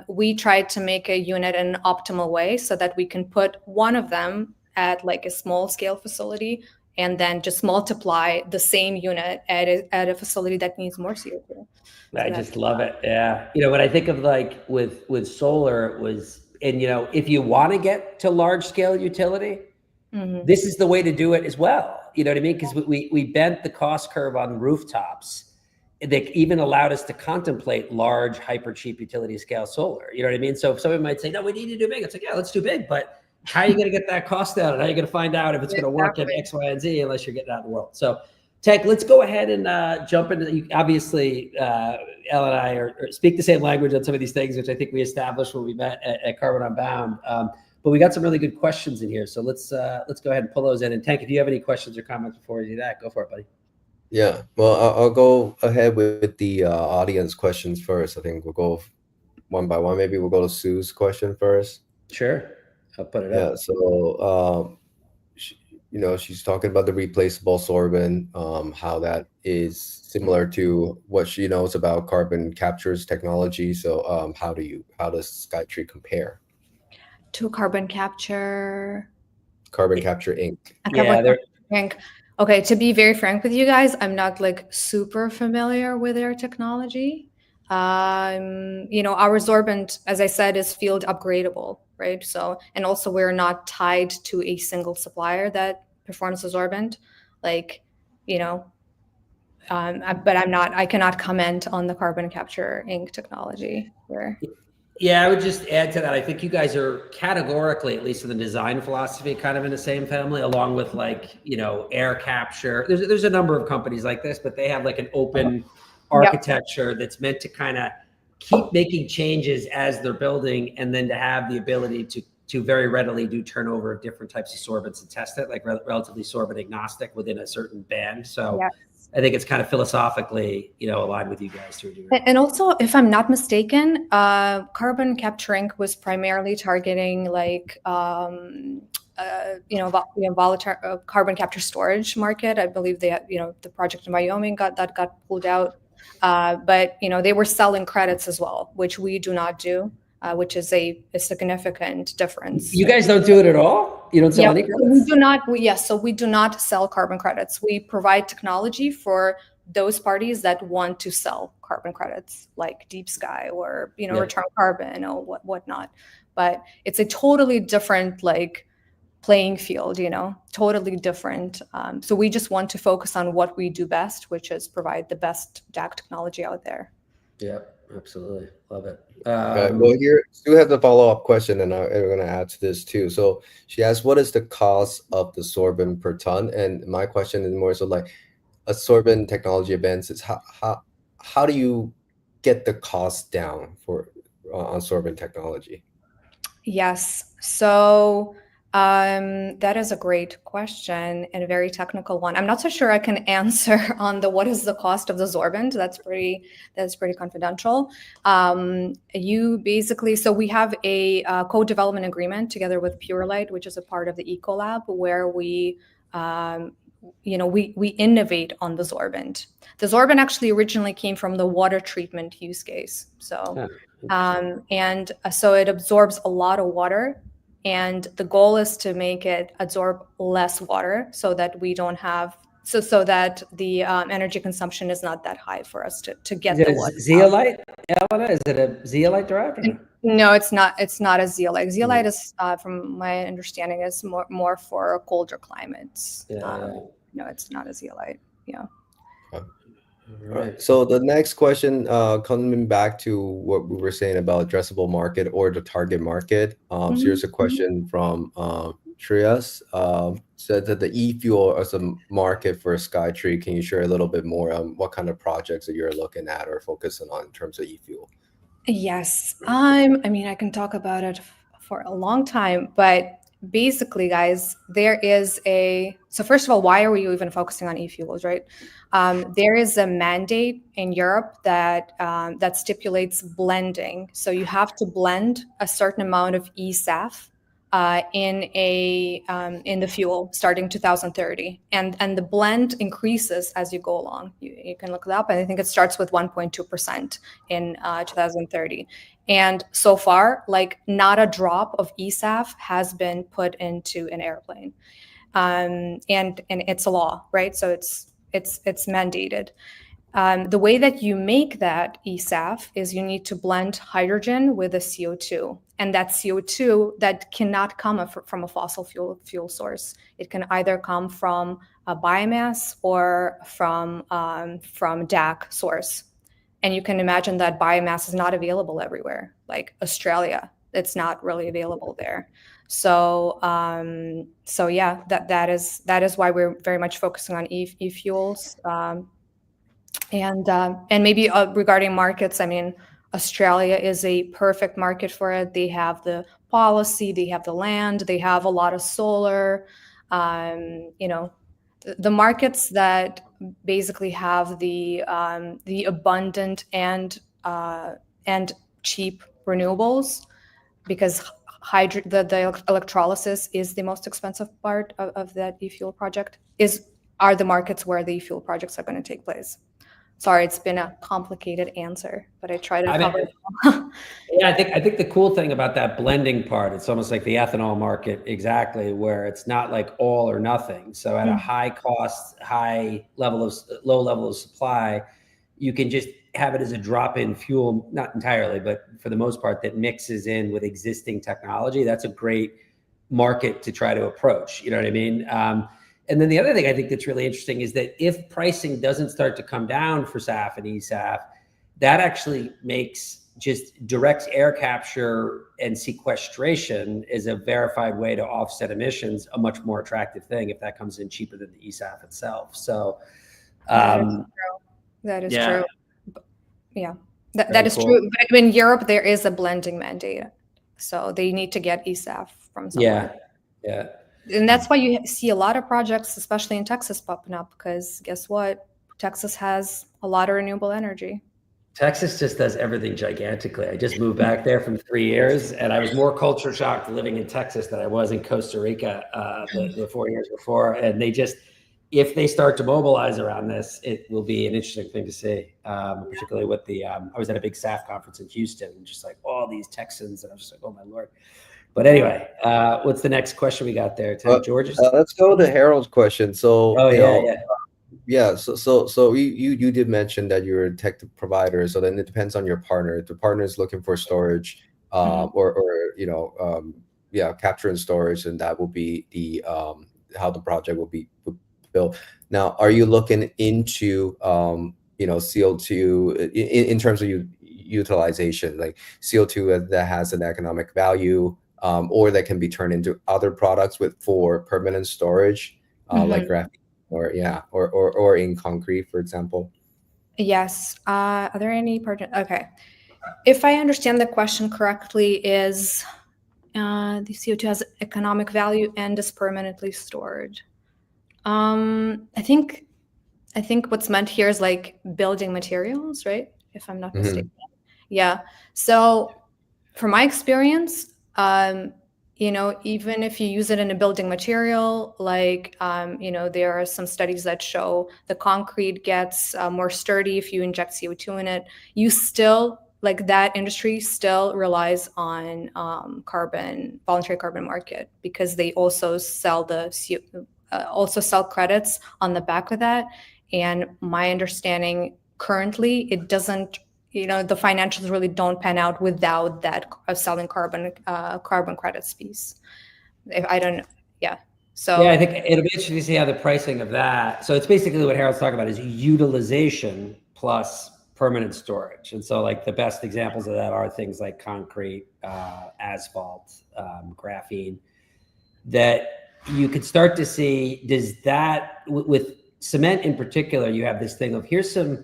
C: we tried to make a unit in an optimal way so that we can put one of them at like a small scale facility and then just multiply the same unit at a facility that needs more CO2.
A: I just love it. Yeah. When I think of like with solar, it was, and if you want to get to large scale utility, this is the way to do it as well. You know what I mean? Because we bent the cost curve on rooftops that even allowed us to contemplate large, hyper cheap utility scale solar. You know what I mean? So if somebody might say, no, we need to do big. It's like, yeah, let's do big. But how are you going to get that cost down? And how are you going to find out if it's going to work in X, Y, and Z unless you're getting out in the world? So Tank, let's go ahead and jump into, obviously, Elle and I speak the same language on some of these things, which I think we established when we met at Carbon Unbound. But we got some really good questions in here. So let's go ahead and pull those in. And Tank, if you have any questions or comments before we do that, go for it, buddy.
B: Yeah, well, I'll go ahead with the audience questions first. I think we'll go one by one. Maybe we'll go to Sue's question first.
A: Sure, I'll put it up.
B: Yeah, so she's talking about the replaceable sorbent, how that is similar to what she knows about carbon capture's technology. So how does SkyTree compare
C: to carbon capture?
B: Carbon capture Inc.
C: Inc. Okay, to be very frank with you guys, I'm not like super familiar with their technology. Our sorbent, as I said, is field upgradable, right? So, and also we're not tied to a single supplier that performs the sorbent, but I cannot comment on the carbon capture Inc. technology here.
A: Yeah, I would just add to that. I think you guys are categorically, at least in the design philosophy, kind of in the same family, along with air capture. There's a number of companies like this, but they have like an open architecture that's meant to kind of keep making changes as they're building, and then to have the ability to very readily do turnover of different types of sorbents and test it, like relatively sorbent agnostic within a certain band. So I think it's kind of philosophically, aligned with you guys to a degree.
C: And also, if I'm not mistaken, carbon capture Inc. was primarily targeting volatile carbon capture storage market. I believe they had, the project in Wyoming got pulled out, but they were selling credits as well, which we do not do. Which is a significant difference.
A: You guys don't do it at all? You don't sell any credits?
C: We do not. So we do not sell carbon credits. We provide technology for those parties that want to sell carbon credits, like Deep Sky or Return Carbon or whatnot. But it's a totally different playing field. Totally different. So we just want to focus on what we do best, which is provide the best DAC technology out there.
A: Yeah. Absolutely. Love it.
B: Well, here Sue has a follow-up question, and I'm going to add to this too. So she asked, what is the cost of the sorbent per ton? And my question is more so like a sorbent technology advance is how do you get the cost down on sorbent technology?
C: Yes. So that is a great question and a very technical one. I'm not so sure I can answer on what is the cost of the sorbent. That's pretty confidential. So we have a co-development agreement together with PureLight, which is a part of the Ecolab, where we innovate on the sorbent. The sorbent actually originally came from the water treatment use case. So, so it absorbs a lot of water. And the goal is to make it absorb less water so that we don't have, so that the energy consumption is not that high for us to get the water.
A: Is it zeolite, Elena? Is it a zeolite derived?
C: No, it's not. It's not a zeolite. Zeolite is, from my understanding, is more for colder climates. No, it's not a zeolite. Yeah.
B: All right. So the next question, coming back to what we were saying about addressable market or the target market. So here's a question from Trias. Said that the e-fuel as a market for SkyTree. Can you share a little bit more on what kind of projects that you're looking at or focusing on in terms of e-fuel?
C: Yes. I can talk about it for a long time, but basically, guys, so first of all, why are we even focusing on e-fuels, right? There is a mandate in Europe that stipulates blending. So you have to blend a certain amount of eSAF in the fuel starting 2030, and the blend increases as you go along. You can look it up, and I think it starts with 1.2% in 2030. And so far, like, not a drop of eSAF has been put into an airplane, and it's a law, right? So it's mandated. The way that you make that eSAF is you need to blend hydrogen with a CO2, and that CO2 that cannot come from a fossil fuel source. It can either come from a biomass or from DAC source. And you can imagine that biomass is not available everywhere. Like Australia, it's not really available there. So yeah, that is why we're very much focusing on e-fuels. And maybe regarding markets, I mean, Australia is a perfect market for it. They have the policy, they have the land, they have a lot of solar. The markets that basically have the abundant and cheap renewables, because the electrolysis is the most expensive part of that e-fuel project, are the markets where the e-fuel projects are going to take place. Sorry, it's been a complicated answer, but I try to cover it.
A: Yeah, I think the cool thing about that blending part, it's almost like the ethanol market, exactly, where it's not like all or nothing. So at a high cost, low level of supply, you can just have it as a drop-in fuel, not entirely, but for the most part, that mixes in with existing technology. That's a great market to try to approach. You know what I mean? And then the other thing I think that's really interesting is that if pricing doesn't start to come down for SAF and eSAF, that actually makes just direct air capture and sequestration as a verified way to offset emissions a much more attractive thing if that comes in cheaper than the eSAF itself. So
C: that is true. Yeah, that is true. But in Europe, there is a blending mandate. So they need to get eSAF from somewhere.
A: Yeah.
C: And that's why you see a lot of projects, especially in Texas, popping up, because guess what? Texas has a lot of renewable energy.
A: Texas just does everything gigantically. I just moved back there from 3 years, and I was more culture shocked living in Texas than I was in Costa Rica the 4 years before. And if they start to mobilize around this, it will be an interesting thing to see, particularly with I was at a big SAF conference in Houston, and just like all these Texans, and I was just like, oh my Lord. But anyway, what's the next question we got there, Tim? George?
B: Let's go to Harold's question. So,
A: yeah.
B: So you did mention that you're a tech provider. So then it depends on your partner. If the partner is looking for storage, capture and storage, and that will be the how the project will be built. Now, are you looking into CO2 in terms of utilization, like CO2 that has an economic value? Or that can be turned into other products for permanent storage, like graphene, or in concrete, for example.
C: Yes. Are there any Okay. If I understand the question correctly, is the CO2 has economic value and is permanently stored? I think what's meant here is like building materials, right? If I'm not mistaken. Yeah. So from my experience, even if you use it in a building material, like, there are some studies that show the concrete gets more sturdy if you inject CO2 in it. You still, like, that industry still relies on voluntary carbon market, because they also sell sell credits on the back of that. And my understanding currently, it doesn't, the financials really don't pan out without that selling carbon credits piece. So
A: I think it'll be interesting to see how the pricing of that. So it's basically what Harold's talking about is utilization plus permanent storage. And so, like, the best examples of that are things like concrete, asphalt, graphene, that you could start to see. Does that, with cement in particular, you have this thing of, here's some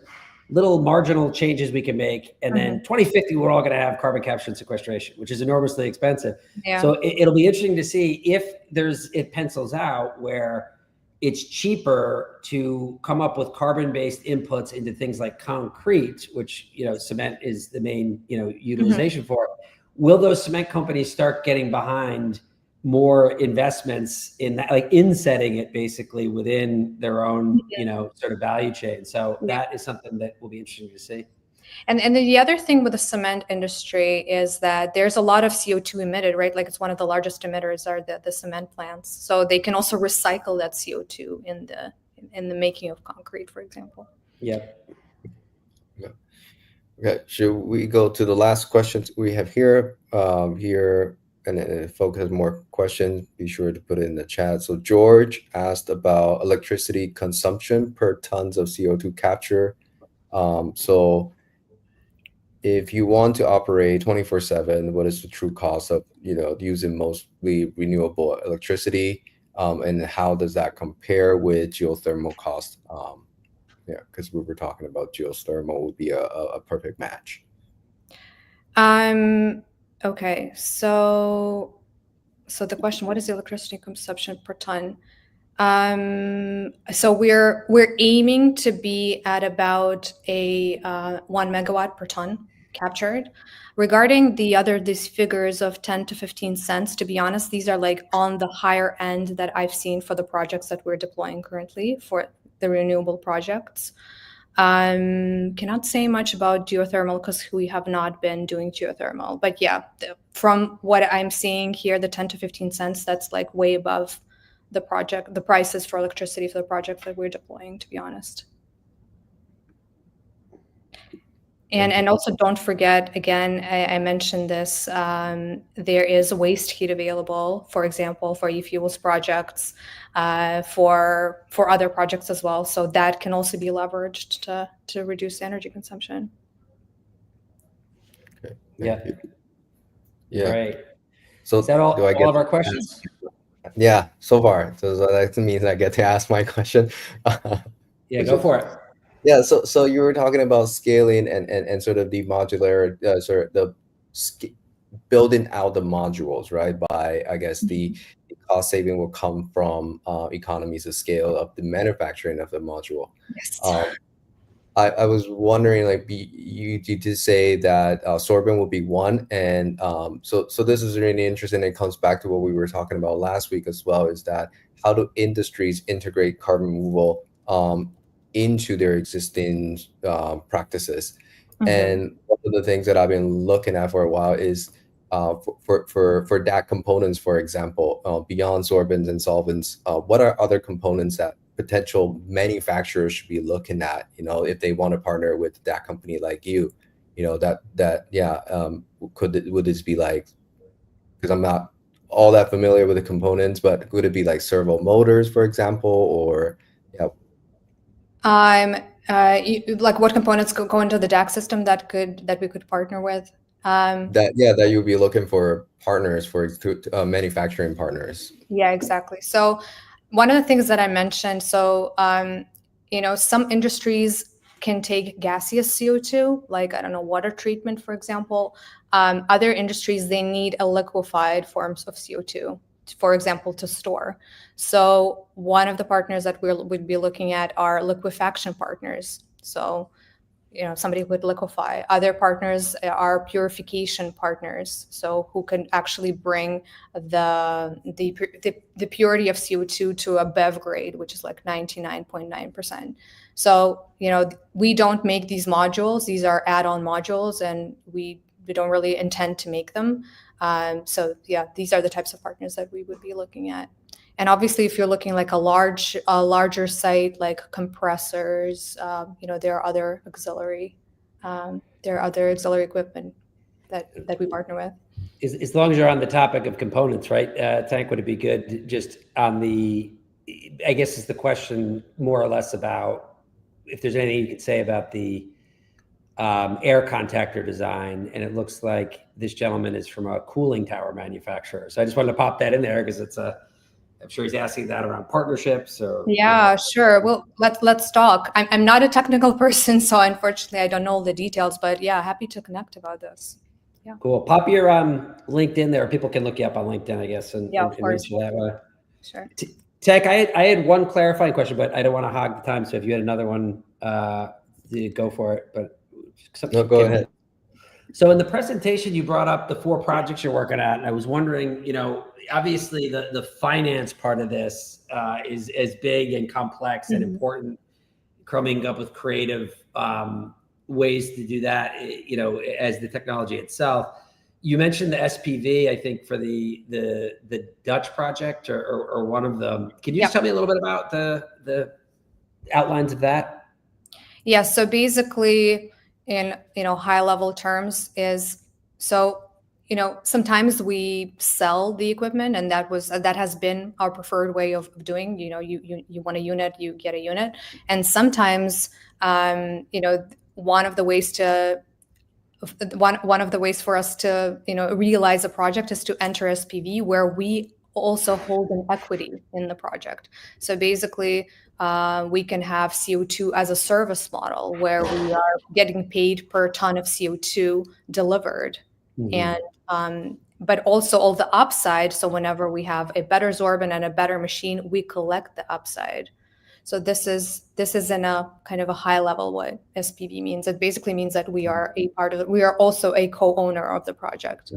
A: little marginal changes we can make, and then 2050 we're all going to have carbon capture and sequestration, which is enormously expensive. So it'll be interesting to see if it pencils out where it's cheaper to come up with carbon-based inputs into things like concrete, which cement is the main utilization for. Will those cement companies start getting behind more investments in that, like in setting it basically within their own, sort of value chain. So that is something that will be interesting to see.
C: And then the other thing with the cement industry is that there's a lot of CO2 emitted, right? Like it's one of the largest emitters are the cement plants. So they can also recycle that CO2 in the making of concrete, for example.
A: Yep.
B: Yeah. Okay, should we go to the last questions we have here? And if folks have more questions, be sure to put it in the chat. So George asked about electricity consumption per tons of CO2 capture. So if you want to operate 24/7, what is the true cost of using mostly renewable electricity, and how does that compare with geothermal cost? Yeah, because we were talking about geothermal would be a perfect match.
C: Okay, so the question, what is the electricity consumption per ton? So we're aiming to be at about a 1 megawatt per ton captured. Regarding these figures of 10 to 15 cents, to be honest, these are like on the higher end that I've seen for the projects that we're deploying currently for the renewable projects. Cannot say much about geothermal because we have not been doing geothermal. But yeah, from what I'm seeing here, the 10 to 15 cents, that's like way above the prices for electricity for the projects that we're deploying, to be honest. And also don't forget, again, I mentioned this, there is waste heat available, for example, for e-fuels projects, for other projects as well. So that can also be leveraged to reduce energy consumption.
B: Okay.
A: Yeah.
B: Yeah.
A: Right.
B: So
A: is that all of our questions?
B: Yeah, so far. So that means I get to ask my question.
A: Yeah, go for it.
B: Yeah, so you were talking about scaling and sort of the modular, building out the modules, right? By, I guess, the cost saving will come from economies of scale of the manufacturing of the module.
C: Yes.
B: I was wondering, like, you did say that sorbent will be one, and so this is really interesting. It comes back to what we were talking about last week as well, is that how do industries integrate carbon removal into their existing practices? And one of the things that I've been looking at for a while is for DAC components, for example, beyond sorbents and solvents, what are other components that potential manufacturers should be looking at, if they want to partner with that company like you, would this be like, because I'm not all that familiar with the components, but would it be like servo motors, for example, or
C: like what components go into the DAC system that we could partner with?
B: That you'll be looking for partners for manufacturing partners.
C: Yeah, exactly. So one of the things that I mentioned, so, some industries can take gaseous CO2, like, I don't know, water treatment, for example. Other industries, they need a liquefied forms of CO2, for example, to store. So one of the partners that we'd be looking at are liquefaction partners. So, somebody who would liquefy. Other partners are purification partners, so who can actually bring the purity of CO2 to a BEV grade, which is like 99.9%. So, we don't make these modules; these are add-on modules, and we don't really intend to make them. So, yeah, these are the types of partners that we would be looking at. And obviously, if you're looking like a larger site, like compressors, there are other auxiliary equipment that we partner with.
A: As long as you're on the topic of components, right, Tank, would it be good just on the, I guess is the question more or less about if there's anything you could say about the air contactor design, and it looks like this gentleman is from a cooling tower manufacturer. So I just wanted to pop that in there because I'm sure he's asking that around partnerships or.
C: Yeah, sure. Well, let's talk. I'm not a technical person, so unfortunately I don't know all the details, but yeah, happy to connect about this. Yeah.
A: Cool. Pop your LinkedIn there. People can look you up on LinkedIn, I guess, and reach you that way.
C: Sure.
A: Tech, I had one clarifying question, but I don't want to hog the time. So if you had another one, go for it. But
B: no, go ahead.
A: So in the presentation, you brought up the 4 projects you're working at, and I was wondering, obviously the finance part of this is as big and complex and important, coming up with creative ways to do that, as the technology itself. You mentioned the SPV, I think, for the Dutch project or one of them. Can you just tell me a little bit about the outlines of that?
C: Yeah, so basically in high level terms is, so sometimes we sell the equipment, and that has been our preferred way of doing. You want a unit, you get a unit. And sometimes one of the ways for us to realize a project is to enter SPV, where we also hold an equity in the project. So basically we can have CO2 as a service model, where we are getting paid per ton of CO2 delivered. And but also all the upside. So whenever we have a better sorbent and a better machine, we collect the upside. So this is in a kind of a high level what SPV means. It basically means that we are a part of it. We are also a co-owner of the project.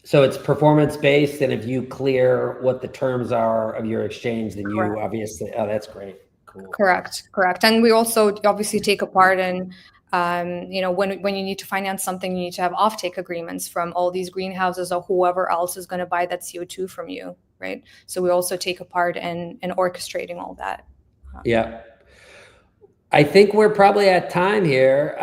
A: So it's performance based, and if you clear what the terms are of your exchange, then you obviously, that's great. Cool.
C: Correct. And we also obviously take a part in, when you need to finance something, you need to have offtake agreements from all these greenhouses or whoever else is going to buy that CO2 from you, right? So we also take a part in orchestrating all that.
A: Yeah. I think we're probably at time here,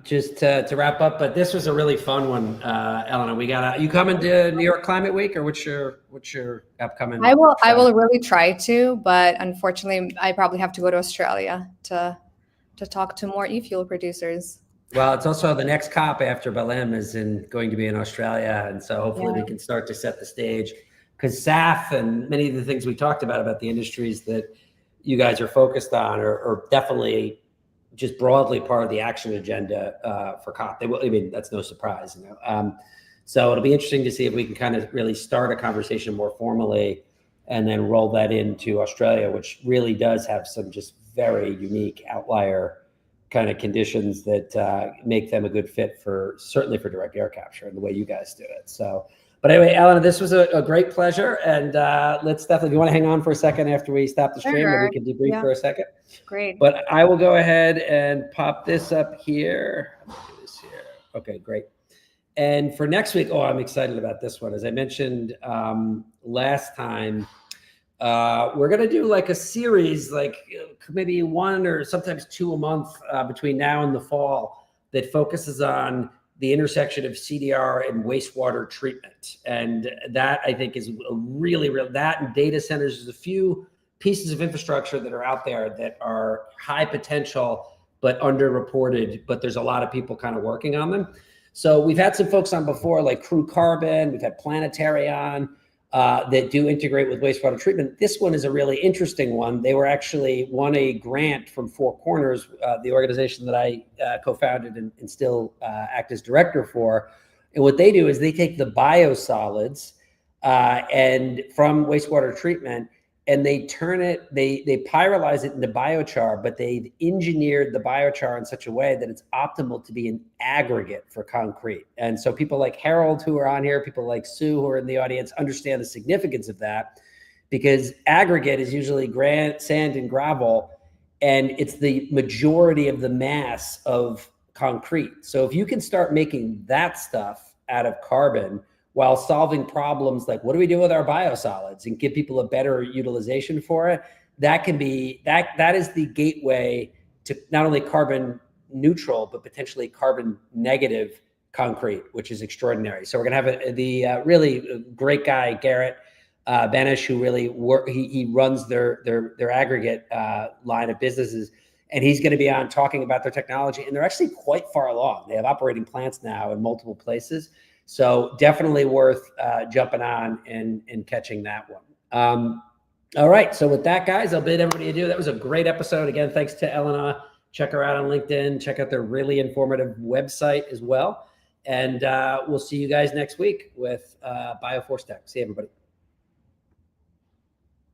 A: just to wrap up, but this was a really fun one. Elena, you coming to New York Climate Week, or what's your upcoming?
C: I will really try to, but unfortunately I probably have to go to Australia to talk to more e-fuel producers.
A: Well, it's also the next COP after Berlin is going to be in Australia. And so hopefully we can start to set the stage, because SAF and many of the things we talked about the industries that you guys are focused on are definitely just broadly part of the action agenda for COP. That's no surprise. So it'll be interesting to see if we can kind of really start a conversation more formally and then roll that into Australia, which really does have some just very unique outlier kind of conditions that make them a good fit certainly for direct air capture and the way you guys do it. So, but anyway, Elena, this was a great pleasure. And let's definitely, if you want to hang on for a second after we stop the stream, maybe we can debrief for a second.
C: Great.
A: But I will go ahead and pop this up here. Let me do this here. Okay, great. And for next week, I'm excited about this one. As I mentioned last time, we're going to do like a series, like maybe 1 or sometimes 2 a month between now and the fall, that focuses on the intersection of CDR and wastewater treatment. And that, I think, is a really that and data centers. There's a few pieces of infrastructure that are out there that are high potential but underreported, but there's a lot of people kind of working on them. So we've had some folks on before, like Crew Carbon, we've had Planetary on, that do integrate with wastewater treatment. This one is a really interesting one. They won a grant from Four Corners, the organization that I co-founded and still act as director for. And what they do is they take the biosolids and from wastewater treatment, and they turn it, they pyrolyze it into biochar, but they've engineered the biochar in such a way that it's optimal to be an aggregate for concrete. And so people like Harold, who are on here, people like Sue, who are in the audience, understand the significance of that, because aggregate is usually sand and gravel, and it's the majority of the mass of concrete. So if you can start making that stuff out of carbon, while solving problems like what do we do with our biosolids and give people a better utilization for it, that is the gateway to not only carbon neutral, but potentially carbon negative concrete, which is extraordinary. So we're going to have the really great guy, Garrett Banish, who really he runs their aggregate line of businesses. And he's going to be on talking about their technology. And they're actually quite far along. They have operating plants now in multiple places. So definitely worth jumping on and catching that one. All right. So with that, guys, I'll bid everybody adieu. That was a great episode. Again, thanks to Elena. Check her out on LinkedIn. Check out their really informative website as well. And we'll see you guys next week with Bio4Stack. See you, everybody.